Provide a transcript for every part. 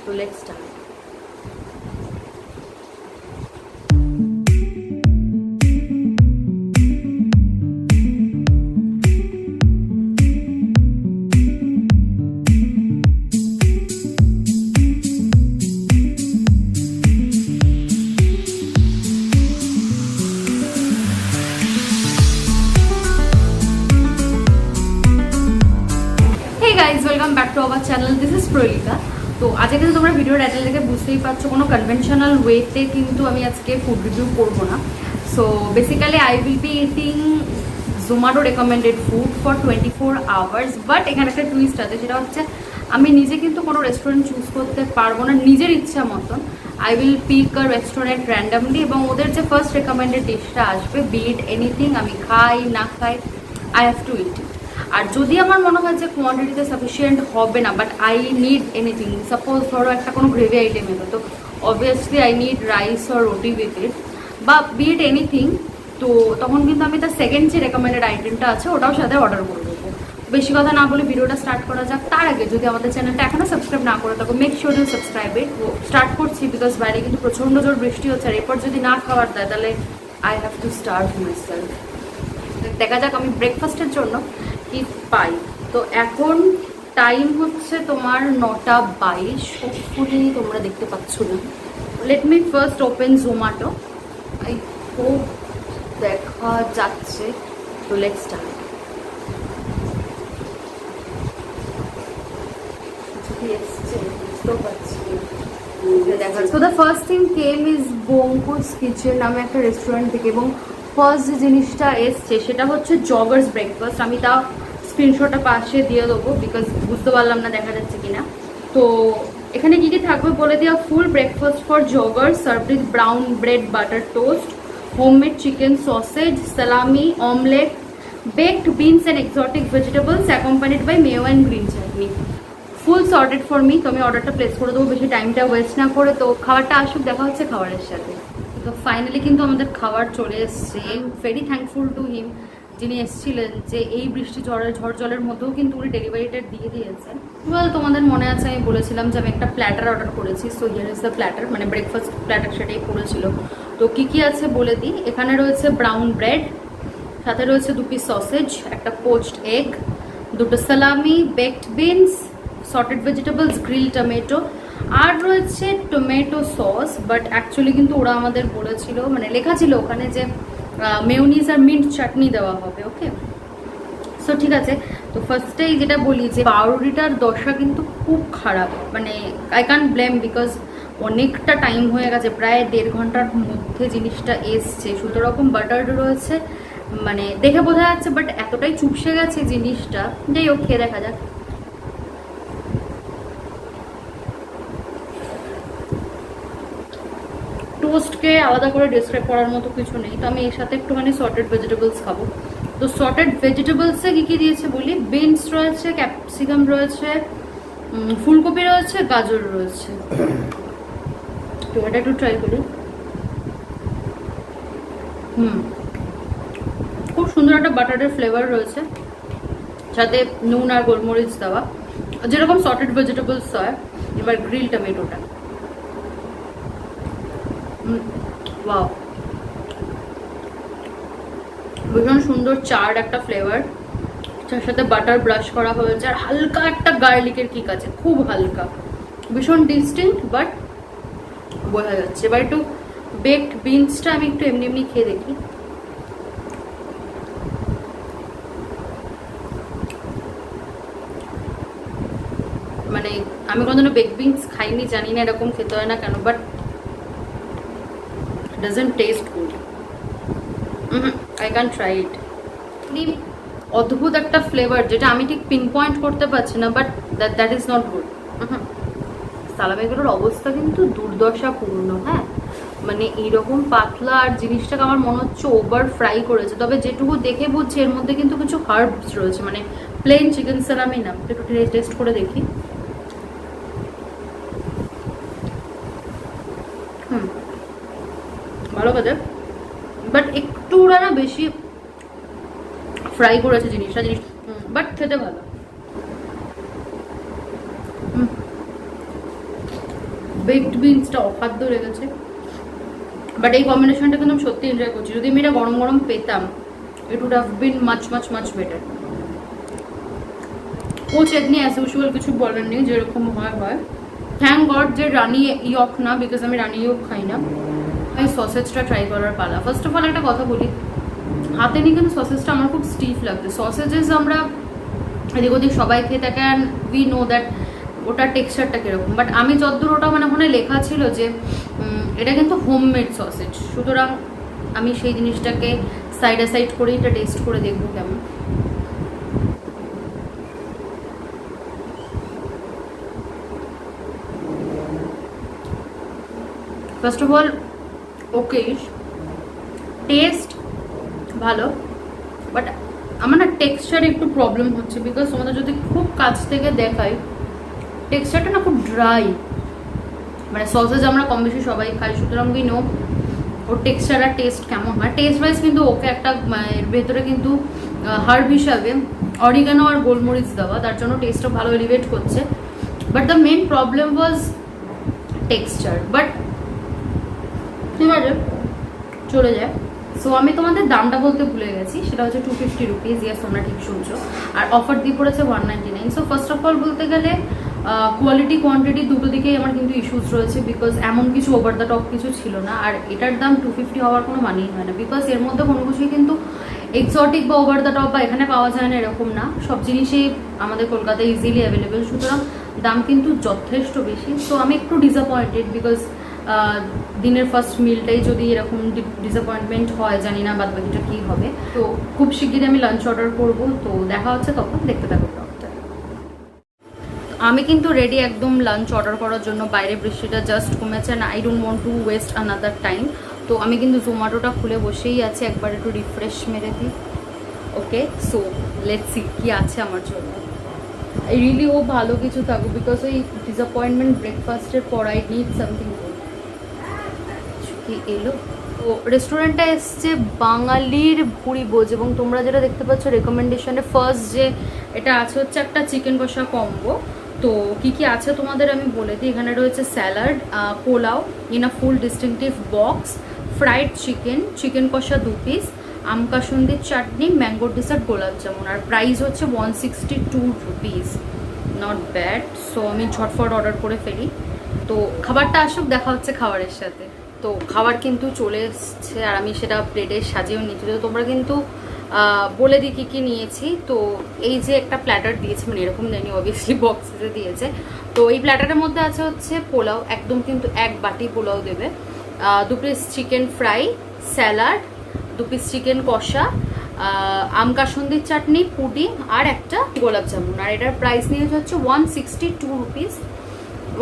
So let's start. Guys, welcome back to our channel. This is Prolika. তো আজকে কিন্তু তোমরা ভিডিও টাইটেল দেখে বুঝতেই পারছো কোনো কনভেনশনাল ওয়েতে কিন্তু আমি আজকে ফুড রিভিউ করবো না। So basically I will be eating Zomato recommended food for 24 hours. But এখানে একটা টুইস্ট আছে, সেটা হচ্ছে আমি নিজে কিন্তু কোনো রেস্টুরেন্ট চুজ করতে পারবো না নিজের ইচ্ছা মতন। I will pick a restaurant randomly এবং ওদের যে ফার্স্ট রেকমেন্ডেড ডিশটা আসবে, বিট এনিথিং, আমি খাই না খাই, আই হ্যাভ টু ইট। আর যদি আমার মনে হয় যে কোয়ান্টিটিতে সাফিসিয়েন্ট হবে না, but I need anything, suppose ধরো একটা কোনো গ্রেভি আইটেম এলো, তো obviously I need rice or রুটি উইথ ইট বা বিট এনিথিং, তো তখন কিন্তু আমি তার সেকেন্ড যে রেকমেন্ডেড আইটেমটা আছে ওটাও সাথে অর্ডার করে দেবো। বেশি কথা না বলে ভিডিওটা স্টার্ট করা যাক। তার আগে যদি আমাদের চ্যানেলটা এখনও সাবস্ক্রাইব না করে থাকো, make sure you subscribe it. Start করছি বিকজ বাইরে কিন্তু প্রচণ্ড জোর বৃষ্টি হচ্ছে, আর এরপর যদি না খাওয়ার দেয় তাহলে I have to starve myself. দেখা যাক আমি ব্রেকফাস্টের জন্য কি পাই। তো এখন টাইম হচ্ছে তোমার 9:22। হোপফুলি তোমরা দেখতে পাচ্ছ না। Let me first open Zomato. I hope দেখা যাচ্ছে। তো let's start. So the first thing came is Bonko's Kitchen নামে একটা রেস্টুরেন্ট থেকে, এবং ফার্স্ট যে জিনিসটা এসছে সেটা হচ্ছে জগার্স ব্রেকফাস্ট। আমি তা স্ক্রিনশটটা পাশে দিয়ে দেবো বিকজ বুঝতে পারলাম না দেখা যাচ্ছে কিনা। তো এখানে কী কী থাকবে বলে দেওয়া, full breakfast for joggers serve with brown bread, butter toast, homemade chicken sausage, salami, omelette, baked beans and exotic vegetables accompanied by mayo and green chutney. Full sorted for me. তো আমি অর্ডারটা প্লেস করে দেবো বেশি টাইমটা ওয়েস্ট না করে। তো খাবারটা আসুক, দেখা হচ্ছে খাবারের সাথে। তো ফাইনালি কিন্তু আমাদের খাবার চলে এসছে। ভেরি থ্যাঙ্কফুল টু হিম, যিনি এসেছিলেন, যে এই বৃষ্টি ঝড় জলের মধ্যেও কিন্তু উনি ডেলিভারিটা দিয়ে দিয়েছেন। তোমাদের মনে আছে আমি বলেছিলাম যে আমি একটা প্ল্যাটার অর্ডার করেছি। So here is the platter, মানে ব্রেকফাস্ট প্ল্যাটার সেটাই করেছিল। তো কী কী আছে বলে দিই। এখানে রয়েছে ব্রাউন ব্রেড, সাথে রয়েছে 2 পিস সসেজ, একটা পোচড এগ, 2টো salami, baked beans, sorted vegetables, grill tomato, আর রয়েছে টমেটো সস। বাট অ্যাকচুয়ালি কিন্তু ওরা আমাদের বলেছিল, মানে লেখা ছিল ওখানে যে মেয়োনিজ আর মিন্ট চাটনি দেওয়া হবে। ওকে, সো ঠিক আছে। তো ফার্স্টেই যেটা বলি যে পাউরুটিটার দশা কিন্তু খুব খারাপ, মানে আই ক্যান্ট ব্লেম বিকজ অনেকটা টাইম হয়ে গেছে, প্রায় 1.5 ঘন্টার মধ্যে জিনিসটা এসছে। শুধু রকম বাটার রয়েছে, মানে দেখে বোঝা যাচ্ছে, বাট এতটাই চুপসে গেছে জিনিসটা। যাই হোক, খেয়ে দেখা যাক। টোস্টকে আলাদা করে ডিসক্রাইব করার মতো কিছু নেই। তো আমি এর সাথে একটুখানি সর্টেড ভেজিটেবলস খাবো। তো সর্টেড ভেজিটেবলসে কী কী দিয়েছে বলি। বিনস রয়েছে, ক্যাপসিকাম রয়েছে, ফুলকপি রয়েছে, গাজর রয়েছে। তো এটা একটু ট্রাই করি। খুব সুন্দর একটা বাটারের ফ্লেভার রয়েছে, সাথে নুন আর গোলমরিচ দেওয়া, যেরকম সর্টেড ভেজিটেবলস হয়। এবার গ্রিল টমেটোটা, ওয়াও, ভীষণ সুন্দর চার্ড একটা ফ্লেভার, যার সাথে বাটার ব্রাশ করা হয়েছে, আর হালকা একটা গার্লিকের কিক আছে, খুব হালকা, ভীষণ ডিস্টিংক্ট, বাট বোঝা যাচ্ছে। এবার একটু বেকড বিনসটা আমি একটু এমনি এমনি খেয়ে দেখি। মানে আমি কোনোদিনও বেকড বিনস খাইনি, জানি না এরকম খেতে হয় না কেন, but doesn't taste good. I can't try it. অদ্ভুত একটা ফ্লেভার, যেটা আমি ঠিক পিন পয়েন্ট করতে পারছি না, but that is not good. সালামিগুলোর অবস্থা কিন্তু দুর্দশাপূর্ণ। হ্যাঁ, মানে এইরকম পাতলা, আর জিনিসটাকে আমার মনে হচ্ছে ওভার ফ্রাই করেছে। তবে যেটুকু দেখে বুঝছি এর মধ্যে কিন্তু কিছু হার্বস রয়েছে, মানে প্লেন চিকেন সালামি না। একটু টেস্ট করে দেখি। ভালো কাজে, বাট একটু ওরা না বেশি ফ্রাই করেছে জিনিসটা, বাট খেতে ভালো। বেকড বিনসটা অখাদ্য লেগেছে, বাট এই কম্বিনেশনটা কিন্তু আমি সত্যি এনজয় করছি। যদি আমি এটা গরম গরম পেতাম, it would have been much much much better. ও চেতনি অ্যাজ ইউজুয়াল কিছু বলেননি, যেরকম হয়। থ্যাংক গড যে রানি ইয়ক না, বিকজ আমি রানি ইয়ক খাই না। এই সসেজটা ট্রাই করার পালা। ফার্স্ট অফ অল একটা কথা বলি, হাতে নিয়ে কিন্তু সসেজটা আমার খুব স্টিফ লাগছে। সসেজেস আমরা এদিক ওদিক সবাই খেয়ে থাকে, অ্যান্ড উই নো দ্যাট ওটার টেক্সচারটা কীরকম, বাট আমি যতদূর ওটা মানে ওখানে লেখা ছিল যে এটা কিন্তু হোমমেড সসেজ, সুতরাং আমি সেই জিনিসটাকে সাইড সাইড করে এটা টেস্ট করে দেখবো কেমন। First of all okay, test ভালো, বাট আমার না টেক্সচারে একটু প্রবলেম হচ্ছে, বিকজ তোমাদের যদি খুব কাছ থেকে দেখাই টেক্সচারটা না খুব ড্রাই। মানে সসেজ আমরা কম বেশি সবাই খাই, সুতরাং উই নো ওর টেক্সচার আর টেস্ট কেমন হয়। টেস্ট ওয়াইজ কিন্তু ওকে একটা এর ভেতরে কিন্তু হার্ব হিসাবে অরিগানো আর গোলমরিচ দেওয়া, তার জন্য টেস্টটা ভালো এলিভেট করছে, but the main problem was texture. But ঠিক আছে, চলে যায়। সো আমি তোমাদের দামটা বলতে ভুলে গেছি, সেটা হচ্ছে 250 রুপিস। ইয়েস, তোমরা ঠিক শুনছো। আর অফার দিয়ে পড়েছে 199। সো ফার্স্ট অফ অল বলতে গেলে কোয়ালিটি কোয়ান্টিটি দুটো দিকেই আমার কিন্তু ইস্যুস রয়েছে, বিকজ এমন কিছু ওভার দ্য টপ কিছু ছিল না। আর এটার দাম 250 হওয়ার কোনো মানেই হয় না, বিকজ এর মধ্যে কোনো কিছুই কিন্তু এক্সোটিক বা ওভার দ্য টপ বা এখানে পাওয়া যায় না এরকম না, সব জিনিসই আমাদের কলকাতায় ইজিলি অ্যাভেলেবেল, সুতরাং দাম কিন্তু যথেষ্ট বেশি। সো আমি একটু ডিসঅ্যাপয়েন্টেড, বিকজ দিনের ফার্স্ট মিলটাই যদি এরকম ডিসঅ্যাপয়েন্টমেন্ট হয়, জানি না বাদ বাকিটা কী হবে। তো খুব শিগগিরই আমি লাঞ্চ অর্ডার করবো, তো দেখা হচ্ছে তখন, দেখতে থাকো ব্লগটা। আমি কিন্তু রেডি একদম লাঞ্চ অর্ডার করার জন্য। বাইরে বৃষ্টিটা জাস্ট কমেছে, না I don't want to West another time. তো আমি কিন্তু জোম্যাটোটা খুলে বসেই আছি, একবার একটু রিফ্রেশ মেরে দিই। ওকে, সো লেটস সি কী আছে আমার জন্য। রিয়েলি ও ভালো কিছু থাকুক, বিকজ ওই ডিসঅ্যাপয়েন্টমেন্ট ব্রেকফাস্টের পর আই নিড সামথিং গুড। কি এলো? তো রেস্টুরেন্টটা এসছে বাঙালির ভুড়ি ভোজ, এবং তোমরা যেটা দেখতে পাচ্ছ রেকমেন্ডেশনে ফার্স্ট যে এটা আছে হচ্ছে একটা চিকেন কষা কম্বো। তো কি কি আছে তোমাদের আমি বলে দিই। এখানে রয়েছে salad, pulao in a full distinctive box, fried chicken, chicken কষা 2 পিস, আম কাসুন্দির চাটনি, ম্যাঙ্গো ডেসার্ট, গোলাপ জামুন। আর প্রাইস হচ্ছে 162 রুপিস, নট ব্যাড। সো আমি ঝটফট অর্ডার করে ফেলি, তো খাবারটা আসুক, দেখা হচ্ছে খাবারের সাথে। তো খাবার কিন্তু চলে এসছে, আর আমি সেটা প্লেটে সাজিয়েও নিচ্ছি। তো তোমরা কিন্তু বলে দিই কী কী নিয়েছি। তো এই যে একটা প্ল্যাটার দিয়েছে, মানে এরকম দেয়নি, অবভিয়াসলি বক্সে দিয়েছে। তো এই প্ল্যাটারের মধ্যে আছে হচ্ছে পোলাও, একদম কিন্তু 1 বাটি পোলাও দেবে, 2 piece chicken fry, salad, 2 piece chicken কষা, আম কাসুন্দির চাটনি, পুডিং আর একটা গোলাপ জামুন। আর এটার প্রাইস নিয়েছে হচ্ছে 162 রুপিস।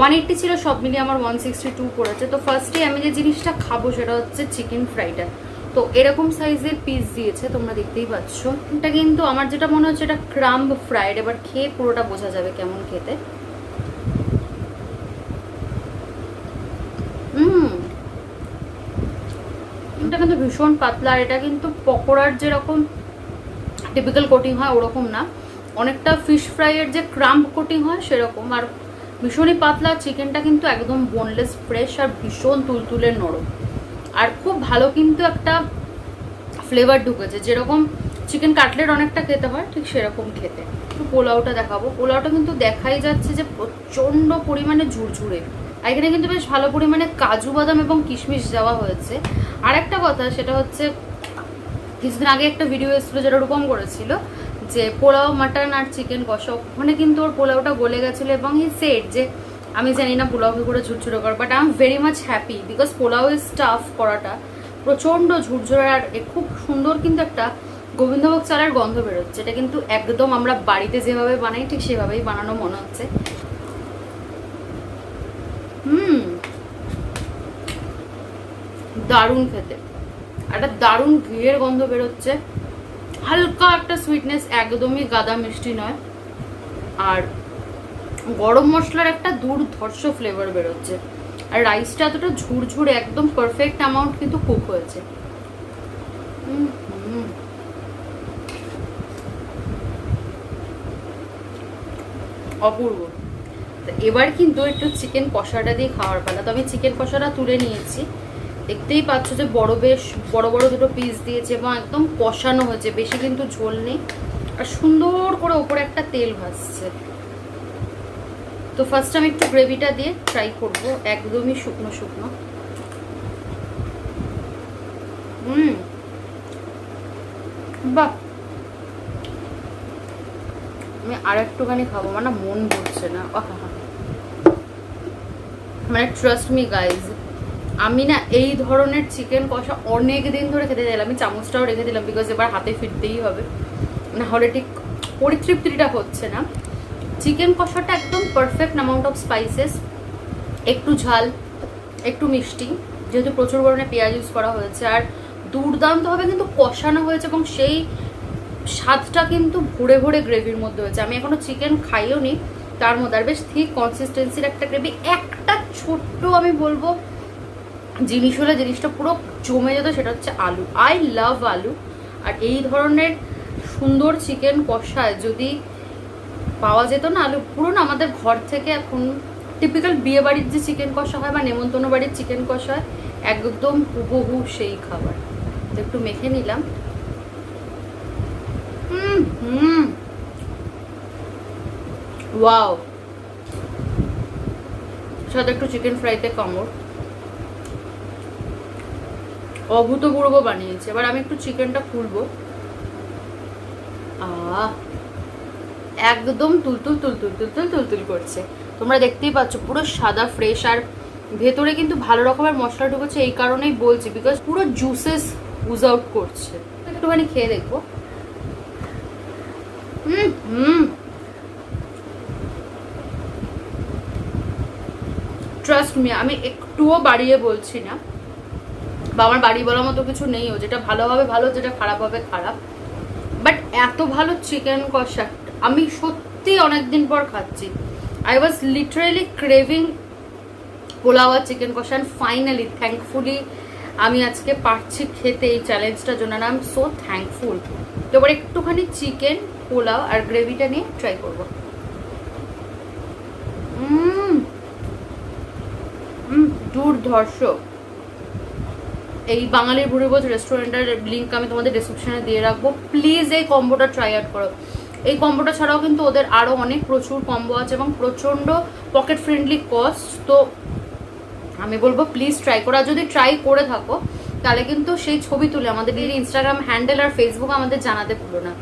180 ছিল, সব মিলিয়ে আমার 162 পড়েছে। তো ফার্স্টে আমি যে জিনিসটা খাবো সেটা হচ্ছে চিকেন ফ্রাইটা। তো এরকম সাইজের পিস দিয়েছে, তোমরা দেখতেই পাচ্ছ। এটা কিন্তু আমার যেটা মনে হচ্ছে এটা ক্রাম্ব ফ্রাইড, এবার খেয়ে পুরোটা বোঝা যাবে কেমন খেতে। এটা কিন্তু ভীষণ পাতলা, আর এটা কিন্তু পকোড়ার যেরকম টিপিক্যাল কোটিং হয় ওরকম না, অনেকটা ফিশ ফ্রাইয়ের যে ক্রাম্ব কোটিং হয় সেরকম। আর ভীষণই পাতলা। চিকেনটা কিন্তু একদম বোনলেস ফ্রেশ আর ভীষণ তুলতুলে নরম, আর খুব ভালো কিন্তু একটা ফ্লেভার ঢুকেছে, যেরকম চিকেন কাটলেট অনেকটা খেতে হয় ঠিক সেরকম খেতে। একটু পোলাওটা দেখাবো। পোলাওটা কিন্তু দেখাই যাচ্ছে যে প্রচণ্ড পরিমাণে ঝুরঝুরে, আর এখানে কিন্তু বেশ ভালো পরিমাণে কাজু বাদাম এবং কিশমিশ দেওয়া হয়েছে। আর একটা কথা, সেটা হচ্ছে কিছুদিন আগে একটা ভিডিও এসেছিলো যেটা ওরকম করেছিল যে পোলাও মাটন আর চিকেন কষা, ওখানে কিন্তু ওর পোলাওটা গলে গেছিলো, এবং হি সেড যে আমি জানি না পোলাওকে করে ঝুরঝুরে কর, but I am very much happy, because pulao is tough করাটা, প্রচণ্ড ঝুরঝুরে। আর খুব সুন্দর কিন্তু একটা গোবিন্দভোগ চালের গন্ধ বেরোচ্ছে, এটা কিন্তু একদম আমরা বাড়িতে যেভাবে বানাই ঠিক সেভাবেই বানানো মনে হচ্ছে। দারুণ খেতে, একটা দারুণ ঘিয়ের গন্ধ বেরোচ্ছে, হালকা একটা সুইটনেস, একদমই গাদা মিষ্টি নয়, আর গরম মশলার একটা দুর্ধর্ষ ফ্লেভার বেরোচ্ছে। আর রাইসটা এতটা ঝুরঝুরে, একদম পারফেক্ট অ্যামাউন্ট কিন্তু কুক হয়েছে। অপূর্ব। এবার কিন্তু একটু চিকেন কষাটা দিয়ে খাওয়ার পালা। তো আমি চিকেন কষাটা তুলে নিয়েছি, দেখতেই পাচ্ছ যে বেশ বড় বড় দুটো পিস দিয়েছে এবং একদম কষানো হয়েছে, বেশি কিন্তু ঝোল নেই, আর সুন্দর করে ওপরে একটা তেল ভাসছে। তো ফার্স্ট আমি একটু গ্রেভিটা দিয়ে ট্রাই করব, একদমই শুকনো শুকনো। বাহ, আমি আর একটুখানি খাবো, মানে মন ভরছে না। মানে ট্রাস্ট মি গাইজ, আমি না এই ধরনের চিকেন কষা অনেক দিন ধরে খেতে চাইলাম। আমি চামচটাও রেখে দিলাম বিকজ এবার হাতে ফিরতেই হবে, না হলে ঠিক পরিতৃপ্তিটা হচ্ছে না। চিকেন কষাটা একদম পারফেক্ট অ্যামাউন্ট অফ স্পাইসেস, একটু ঝাল, একটু মিষ্টি, যেহেতু প্রচুর পরিমাণে পেঁয়াজ ইউজ করা হয়েছে, আর দুর্দান্তভাবে কিন্তু কষানো হয়েছে এবং সেই স্বাদটা কিন্তু ভরে ভরে গ্রেভির মধ্যে হয়েছে। আমি এখনো চিকেন খাইও নি, তার মধ্যে আর বেশ ঠিক কনসিস্টেন্সির একটা গ্রেভি। একটা ছোট্ট আমি বলবো জিনিস হলে জিনিসটা পুরো জমে যেত, সেটা হচ্ছে আলু। আই লাভ আলু, আর এই ধরনের সুন্দর চিকেন কষায় যদি পাওয়া যেত না আলু, পুরো না আমাদের ঘর থেকে এখন টিপিক্যাল বিয়ে বাড়ির যে চিকেন কষা হয় বা নেমন্তন্ন বাড়ির চিকেন কষা হয়, একদম হুবহু সেই খাবার। তো একটু মেখে নিলাম। ওয়াও, সাথে একটু চিকেন ফ্রাইতে কামড়, অভূতপূর্ব বানিয়েছে। এবার আমি একটু চিকেনটা খুলবো। একদম তুলতুল তুলতুল তুলতুল তুলতুল করছে, তোমরা দেখতেই পাচ্ছ পুরো সাদা ফ্রেশ, আর ভেতরে কিন্তু ভালো রকমের মশলা ঢুকেছে। এই কারণেই বলছি বিকজ পুরো জুসেস উজ আউট করছে। একটুখানি খেয়ে দেখবো। ট্রাস্ট মি, আমি একটুও বাড়িয়ে বলছি না, বা আমার বাড়ি বলার মতো কিছু নেইও। যেটা ভালো হবে ভালো, যেটা খারাপ হবে খারাপ, বাট এত ভালো চিকেন কষা আমি সত্যি অনেকদিন পর খাচ্ছি। I was literally craving pulao আর চিকেন কষা, অ্যান্ড ফাইনালি থ্যাঙ্কফুলি আমি আজকে পারছি খেতে এই চ্যালেঞ্জটার জন্য। I am so thankful. তো এবার একটুখানি চিকেন পোলাও আর গ্রেভিটা নিয়ে ট্রাই করবো। দুর্ধর্ষ। এই বাঙালির বুড়িভোজ রেস্টুরেন্টের লিঙ্ক আমি তোমাদের ডেসক্রিপশনে দিয়ে রাখবো, প্লিজ এই কম্বোটা ট্রাই আউট করো। এই কম্বোটা ছাড়াও কিন্তু ওদের আরও অনেক প্রচুর কম্বো আছে এবং প্রচণ্ড পকেট ফ্রেন্ডলি কস্ট। তো আমি বলবো প্লিজ ট্রাই করো, আর যদি ট্রাই করে থাকো তাহলে কিন্তু সেই ছবি তুলে আমাদের ইনস্টাগ্রাম হ্যান্ডেল আর ফেসবুক আমাদের জানাতে ভুলো না।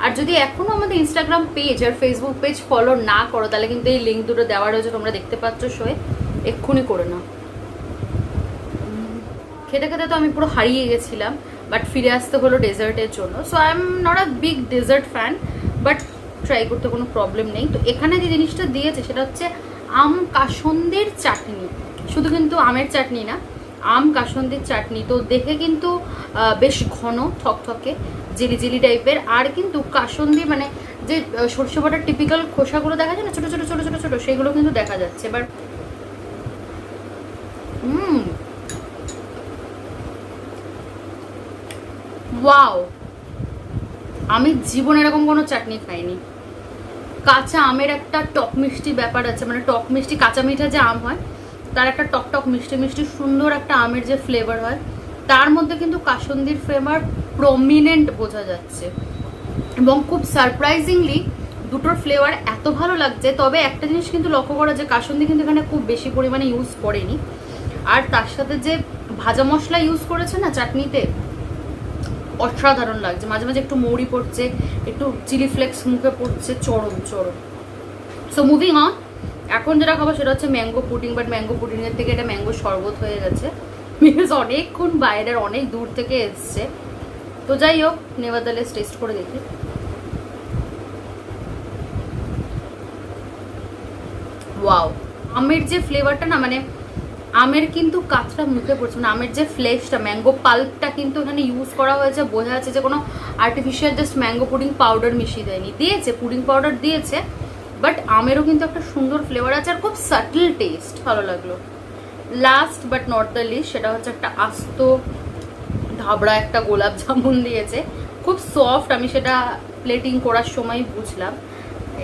আর যদি এখনো আমাদের ইনস্টাগ্রাম পেজ আর ফেসবুক পেজ ফলো না করো তাহলে কিন্তু এই লিঙ্ক দুটো দেওয়া রয়েছে, তোমরা দেখতে পাচ্ছ শোয়ে, এক্ষুনি করে নাও। খেতে খেতে তো আমি পুরো হারিয়ে গেছিলাম, বাট ফিরে আসতে হলো ডেজার্টের জন্য। So I am not a big dessert fan, but try করতে কোনো প্রবলেম নেই। তো এখানে যে জিনিসটা দিয়েছে সেটা হচ্ছে আম কাসন্দির চাটনি, শুধু কিন্তু আমের চাটনি না, আম কাসন্দির চাটনি। তো দেখে কিন্তু বেশ ঘন থকথকে জেলি জেলি টাইপের, আর কিন্তু কাসন্দি মানে যে সর্ষে বাটার টিপিক্যাল খোসাগুলো দেখা যায় না, ছোটো ছোটো ছোটো ছোটো ছোটো, সেগুলো কিন্তু দেখা যাচ্ছে। এবার ওয়াও, আমি জীবনে এরকম কোনো চাটনি খাইনি। কাঁচা আমের একটা টক মিষ্টি ব্যাপার আছে, মানে টক মিষ্টি কাঁচা মিঠা যে আম হয় তার একটা টক টক মিষ্টি মিষ্টি সুন্দর একটা আমের যে ফ্লেভার হয়, তার মধ্যে কিন্তু কাসন্দির ফ্লেভার প্রমিনেন্ট বোঝা যাচ্ছে। এবং খুব সারপ্রাইজিংলি দুটোর ফ্লেভার এত ভালো লাগছে। তবে একটা জিনিস কিন্তু লক্ষ্য করা যে কাসন্দি কিন্তু এখানে খুব বেশি পরিমাণে ইউজ করেনি, আর তার সাথে যে ভাজা মশলা ইউজ করেছে না চাটনিতে, অসাধারণ লাগছে। মাঝে মাঝে একটু মৌরি পড়ছে, একটু চিলি ফ্লেক্স মুখে পড়ছে, চরম চরম। সো মুভিং অন, এখন যেটা খাবো সেটা হচ্ছে ম্যাঙ্গো পুডিং, বাট ম্যাঙ্গো পুডিংয়ের থেকে এটা ম্যাঙ্গো শরবত হয়ে গেছে বিকজ অনেকক্ষণ বাইরের অনেক দূর থেকে এসছে। তো যাই হোক, নেভারদালেস টেস্ট করে দেখি। ওয়াও, আমের যে ফ্লেভারটা না, মানে আমের কিন্তু কাঁচটা মুখে পড়ছে, মানে আমের যে ফ্লেশটা, ম্যাঙ্গো পাল্পটা কিন্তু এখানে ইউজ করা হয়েছে। বোঝা যাচ্ছে যে কোনো artificial just mango pudding powder মিশিয়ে দেয়নি, দিয়েছে পুডিং পাউডার দিয়েছে, বাট আমেরও কিন্তু একটা সুন্দর ফ্লেভার আছে আর খুব সাটল টেস্ট, ভালো লাগলো। Last but not the least, সেটা হচ্ছে একটা আস্ত ধাবড়া একটা গোলাপ জামুন দিয়েছে, খুব সফট। আমি সেটা প্লেটিং করার সময় বুঝলাম।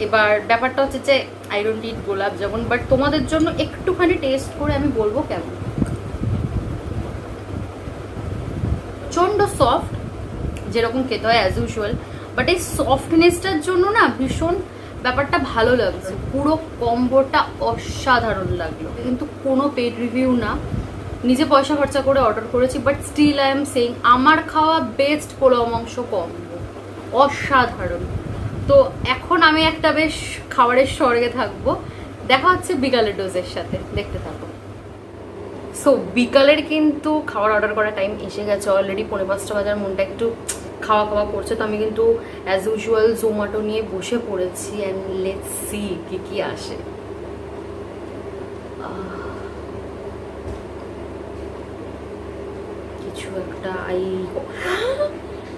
এবার ব্যাপারটা হচ্ছে যে আই ডোন্ট ইট গোলাপ জামুন, বাট তোমাদের জন্য একটুখানি টেস্ট করে আমি বলবো কেমন। প্রচণ্ড সফট, যেরকম খেতে হয় অ্যাজ ইউজুয়াল, বাট এই সফটনেসটার জন্য না ভীষণ ব্যাপারটা ভালো লাগছে। পুরো কম্বোটা অসাধারণ লাগলো, কিন্তু কোনো পেড রিভিউ না, নিজে পয়সা খরচা করে অর্ডার করেছি, but still I am saying আমার খাওয়া বেস্ট পোলাও মাংস কম্বো, অসাধারণ। তো এখন আমি একটা বেশ খাবারের স্বর্গে থাকবো, দেখা হচ্ছে বিকালের ডোজের সাথে, দেখতে থাকো। সো বিকালের কিন্তু খাবার অর্ডার করার টাইম এসে গেছে অলরেডি, 4:45 বাজার, মনটা একটু খাওয়া খাওয়া করছে। তো আমি কিন্তু অ্যাজ ইউজুয়াল জোম্যাটো নিয়ে বসে পড়েছি, অ্যান্ড লেটস সি কি কি আসে। কিছু একটা I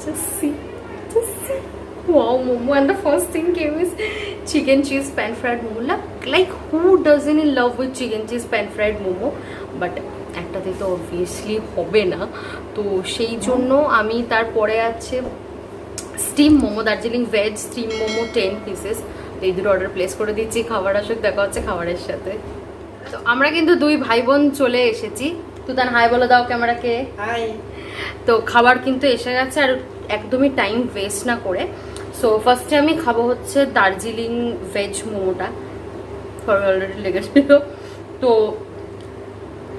just see wow momo, and the first thing came is chicken cheese pan fried momo. Like who doesn't in love with chicken cheese pan fried momo, but একটাতে তো obviously হবে না, তো সেই জন্য আমি তারপরে আছে steam momo, Darjeeling veg steam momo 10 pieces, এই দুটো অর্ডার প্লেস করে দিচ্ছি। খাবার আসুক, দেখা হচ্ছে খাবারের সাথে। তো আমরা কিন্তু দুই ভাই বোন চলে এসেছি। তুতান হাই বলে দাও ক্যামেরাকে। হাই। তো খাবার কিন্তু এসে গেছে, আর একদমই টাইম ওয়েস্ট না করে সো ফার্স্টে আমি খাবো হচ্ছে দার্জিলিং ভেজ মোমোটা, অলরেডি লেগেছিল। তো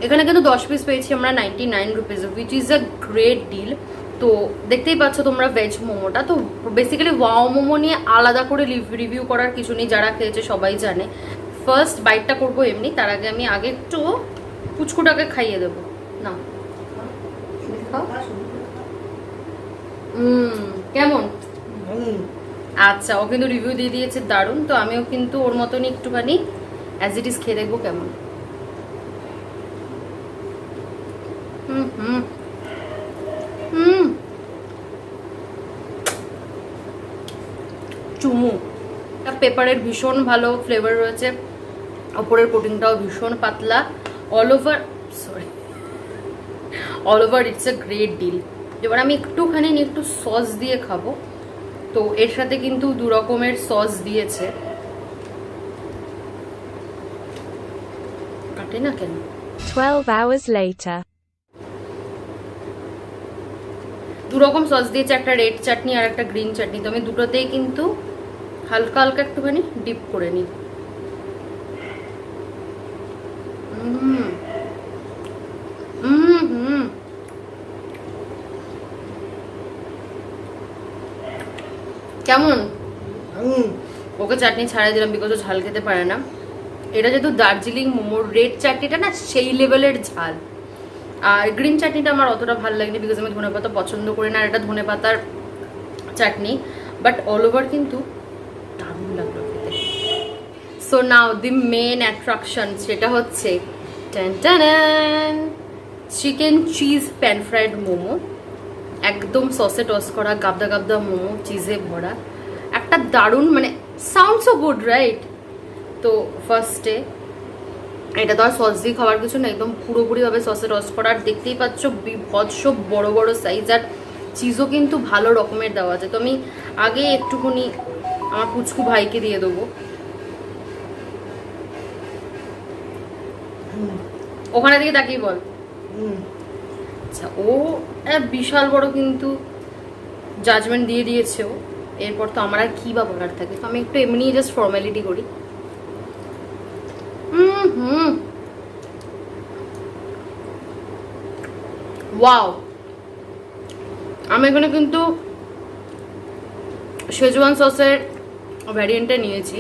এখানে কিন্তু 10 পিস পেয়েছি আমরা 99 rupees, which is a great deal. তো দেখতেই পাচ্ছ তোমরা ভেজ মোমোটা। তো বেসিক্যালি ওয়াও মোমো নিয়ে আলাদা করে রিভিউ করার কিছু নেই, যারা খেয়েছে সবাই জানে। ফার্স্ট বাইটটা করবো এমনি, তার আগে আমি একটু পুচকুটাকে খাইয়ে দেবো না। কেমন? আচ্ছা, ও কিন্তু রিভিউ দিয়ে দিয়েছে দারুণ। তো আমিও কিন্তু ওর মতনই একটুখানি অ্যাজ ইট ইজ খেয়ে দেখবো কেমন। চুমু, পেপারের ভীষণ ভালো ফ্লেভার রয়েছে, ওপরের কোটিংটাও ভীষণ পাতলা, all over it's a great deal. এবার আমি একটুখানি একটু সস দিয়ে খাবো। তো এর সাথে কিন্তু 2 রকমের সস দিয়েছে, কাটে না কেন। 12 hours later. 2 রকম সস দিয়েছে, একটা রেড চাটনি আর একটা গ্রিন চাটনি। তো আমি দুটোতেই কিন্তু হালকা হালকা একটুখানি ডিপ করে নিই। কেমন? ওকে চাটনি ছাড়াই দিলাম, বিকজ ও ঝাল খেতে পারে না। এটা যেহেতু দার্জিলিং মোমোর, রেড চাটনিটা না সেই লেভেলের ঝাল, আর গ্রিন চাটনিটা আমার অতটা ভালো লাগেনি, বিকজ আমি ধনেপাতা পছন্দ করি না, আর এটা ধনেপাতার চাটনি। বাট অল ওভার কিন্তু দারুণ লাগলো খেতে। সো নাও দি মেন অ্যাট্রাকশন, সেটা হচ্ছে chicken cheese pan fried momo. একদম সসে টস করা গাবদা গাবদা মোমো, চিজে ভরা, একটা দারুণ, মানে সাউন্ড সো গুড রাইট। তো ফার্স্টে এটা তো আর সস দিয়ে খাওয়ার কিছু না, একদম পুরোপুরিভাবে সসে টস করা, আর দেখতেই পাচ্ছ বিভৎস বড় বড় সাইজ, আর চিজও কিন্তু ভালো রকমের দেওয়া আছে। তো আমি আগে একটুখানি আমার পুচকু ভাইকে দিয়ে দেবো। ওখানে দিকে তাকিয়ে বল। আচ্ছা, ও বিশাল বড় কিন্তু জাজমেন্ট দিয়ে দিয়েছে ও। এরপর তো আমার আর কি বা বলার থাকে, তো আমি একটু এমনি জাস্ট ফর্মালিটি করি। ওয়াও, আমি এখানে কিন্তু শেজওয়ান সসের ভ্যারিয়েন্টটা নিয়েছি।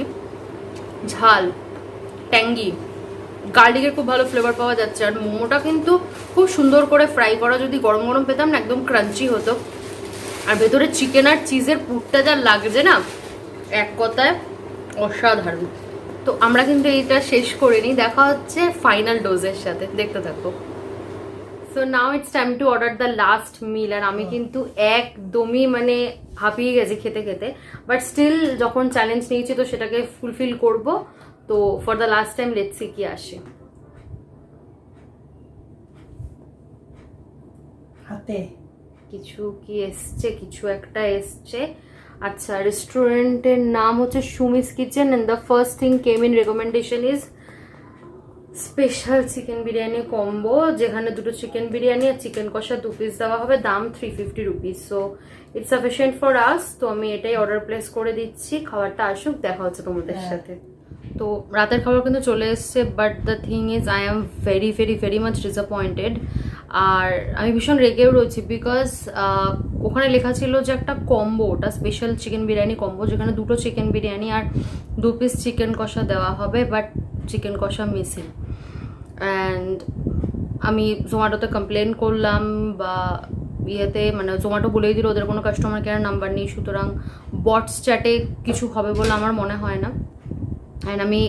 ঝাল, ট্যাঙ্গি, গার্লিকের খুব ভালো ফ্লেভার পাওয়া যাচ্ছে, আর মোমোটা কিন্তু খুব সুন্দর করে ফ্রাই করা। যদি গরম গরম পেতাম না, একদম ক্রাঞ্চি হতো। আর ভেতরে চিকেন আর চিজের পুরটা যা লাগছে না, এক কথায় অসাধারণ। তো আমরা কিন্তু এইটা শেষ করে নিই, দেখা হচ্ছে ফাইনাল ডোজের সাথে, দেখতে থাকবো। So now it's time to order the last meal. আর আমি কিন্তু একদমই মানে হাঁপিয়ে গেছি খেতে খেতে, বাট স্টিল যখন চ্যালেঞ্জ নিয়েছি তো সেটাকে ফুলফিল করব। তো for the last time let's see কি আসে। হাতে কিছু কি এসছে, কিছু একটা এসছে। আচ্ছা, রেস্টুরেন্টের নাম হচ্ছে Sumi's kitchen and the first thing came in recommendation is special chicken biryani combo, যেখানে দুটো চিকেন বিরিয়ানি আর চিকেন কষা 2 পিস দেওয়া হবে, দাম 350 rupees. So it's sufficient for us. তো আমি এটাই অর্ডার প্লেস করে দিচ্ছি, খাবারটা আসুক, দেখা হচ্ছে তোমাদের সাথে। তো রাতের খাবার কিন্তু চলে এসছে, but the thing is I am very very very much disappointed. আর আমি ভীষণ রেগেও রয়েছি বিকজ ওখানে লেখা ছিল যে একটা কম্বো, ওটা স্পেশাল চিকেন বিরিয়ানি কম্বো, যেখানে দুটো চিকেন বিরিয়ানি আর 2 পিস চিকেন কষা দেওয়া হবে, বাট চিকেন কষা মিসিং। অ্যান্ড আমি জোম্যাটোতে কমপ্লেন করলাম বা ইয়েতে, মানে জোম্যাটো বলেই দিল ওদের কোনো কাস্টমার কেয়ার নাম্বার নেই, সুতরাং বটস চ্যাটে কিছু হবে বলে আমার মনে হয় না। অ্যান্ড আমি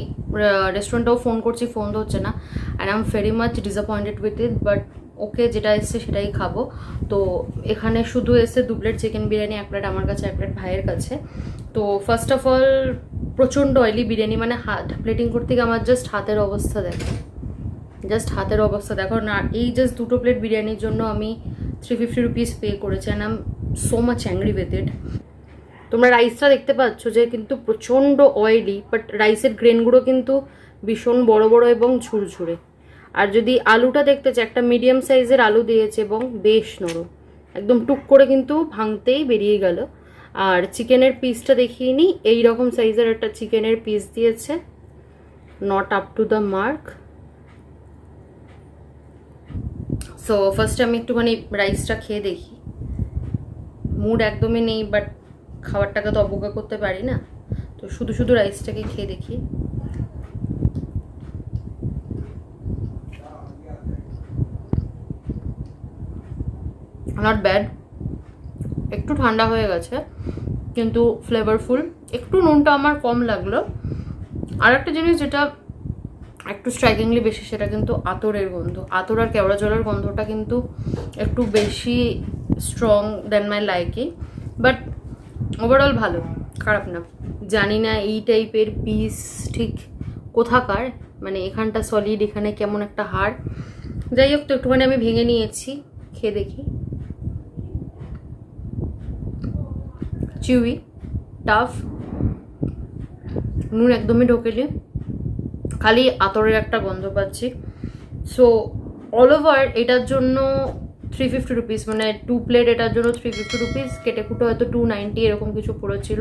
রেস্টুরেন্টেও ফোন করছি, ফোন তো হচ্ছে না। And I am very much disappointed with it, but ওকে, যেটা এসছে সেটাই খাবো। তো এখানে শুধু এসছে 2 প্লেট চিকেন বিরিয়ানি, 1 প্লেট আমার কাছে, 1 প্লেট ভাইয়ের কাছে। তো ফার্স্ট অফ অল প্রচণ্ড অয়েলি বিরিয়ানি, মানে প্লেটিং করতে গিয়ে আমার জাস্ট হাতের অবস্থা দেখো, না। এই জাস্ট 2 প্লেট বিরিয়ানির জন্য আমি 350 রুপিস পে করেছি, and I am so much angry with it. তোমরা রাইসটা দেখতে পাচ্ছ যে কিন্তু প্রচণ্ড অয়েলি, বাট রাইসের গ্রেনগুলো কিন্তু ভীষণ বড় বড় এবং ঝুরঝুরে। আর যদি আলুটা দেখতে চাই, একটা মিডিয়াম সাইজের আলু দিয়েছে এবং বেশ নরম, একদম টুক করে কিন্তু ভাঙতেই বেরিয়ে গেল। আর চিকেনের পিসটা দেখিয়ে নিই, এইরকম সাইজের একটা চিকেনের পিস দিয়েছে, not up to the mark. So ফার্স্টে আমি একটুখানি রাইসটা খেয়ে দেখি, মুড একদমই নেই, বাট খাবারটাকে তো অবজ্ঞা করতে পারি না, তো শুধু শুধু রাইসটাকে খেয়ে দেখি। নট ব্যাড, একটু ঠান্ডা হয়ে গেছে কিন্তু ফ্লেভারফুল। একটু নুনটা আমার কম লাগলো। আর একটা জিনিস যেটা একটু স্ট্রাইকিংলি বেশি, সেটা কিন্তু আতরের গন্ধ। আতর আর কেওড়া জলের গন্ধটা কিন্তু একটু বেশি strong than my liking, but overall ভালো, খারাপ না। জানি না এই টাইপের পিস ঠিক কোথাকার, মানে এখানটা সলিড, এখানে কেমন একটা হাড়। যাই হোক, তো একটুখানি আমি ভেঙে নিয়েছি, খেয়ে দেখি। চিউই, টাফ, নুন একদমই ঢোকেনি, খালি আতরের একটা গন্ধ পাচ্ছি। সো অল ওভার এটার জন্য 350 রুপিস, মানে 2 প্লেট এটার জন্য 350 রুপিস, কেটে কুটে হয়তো 290 এরকম কিছু পড়েছিল।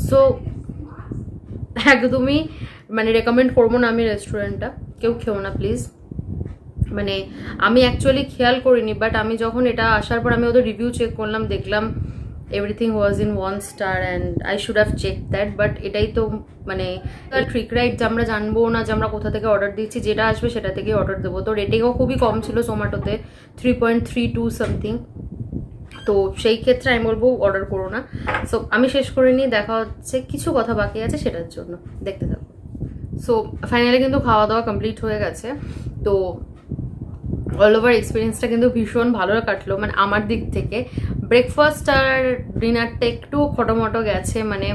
সো একদমই মানে রেকমেন্ড করবো না আমি রেস্টুরেন্টটা, কেউ খেও না প্লিজ। মানে আমি অ্যাকচুয়ালি খেয়াল করিনি, বাট আমি যখন এটা আসার পর আমি ওদের রিভিউ চেক করলাম, দেখলাম everything was in 1 star and I should have check that. But এটাই তো মানে ট্রিক রাইট, যে আমরা জানবো না যে আমরা কোথা থেকে অর্ডার দিচ্ছি, যেটা আসবে সেটা থেকেই অর্ডার দেবো। তো রেটিংও খুবই কম ছিল জোম্যাটোতে, 3.32 সামথিং। তো সেই ক্ষেত্রে আমি বলবো অর্ডার করো না। সো আমি শেষ করে নিয়ে দেখা হচ্ছে, কিছু কথা বাকি আছে সেটার জন্য, দেখতে থাকো। সো ফাইনালি কিন্তু খাওয়া দাওয়া কমপ্লিট হয়ে গেছে। তো অল ওভার এক্সপিরিয়েন্সটা কিন্তু ভীষণ ভালো কাটলো, মানে আমার দিক থেকে। ব্রেকফাস্ট আর ডিনারটা একটু খটোমটো গেছে, মানে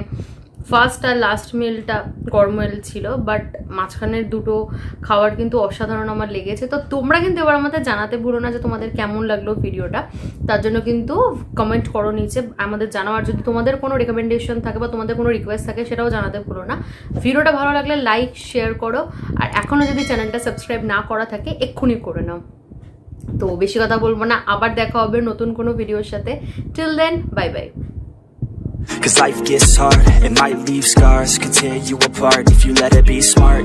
ফার্স্ট আর লাস্ট মিলটা গরমেল ছিল, বাট মাঝখানের দুটো খাবার কিন্তু অসাধারণ আমার লেগেছে। তো তোমরা কিন্তু এবার আমাদের জানাতে ভুলো না যে তোমাদের কেমন লাগলো ভিডিওটা, তার জন্য কিন্তু কমেন্ট করো নিচে আমাদের জানাও। আর যদি তোমাদের কোনো রেকমেন্ডেশন থাকে বা তোমাদের কোনো রিকোয়েস্ট থাকে, সেটাও জানাতে ভুলো না। ভিডিওটা ভালো লাগলে লাইক শেয়ার করো, আর এখনও যদি চ্যানেলটা সাবস্ক্রাইব না করা থাকে এক্ষুনি করে নাও। তো বেশি কথা বলবো না, আবার দেখা হবে নতুন কোনো ভিডিওর সাথে। Till then, bye bye. 'Cause life gets hard, it might leave scars, could tear you apart if you let it be smart.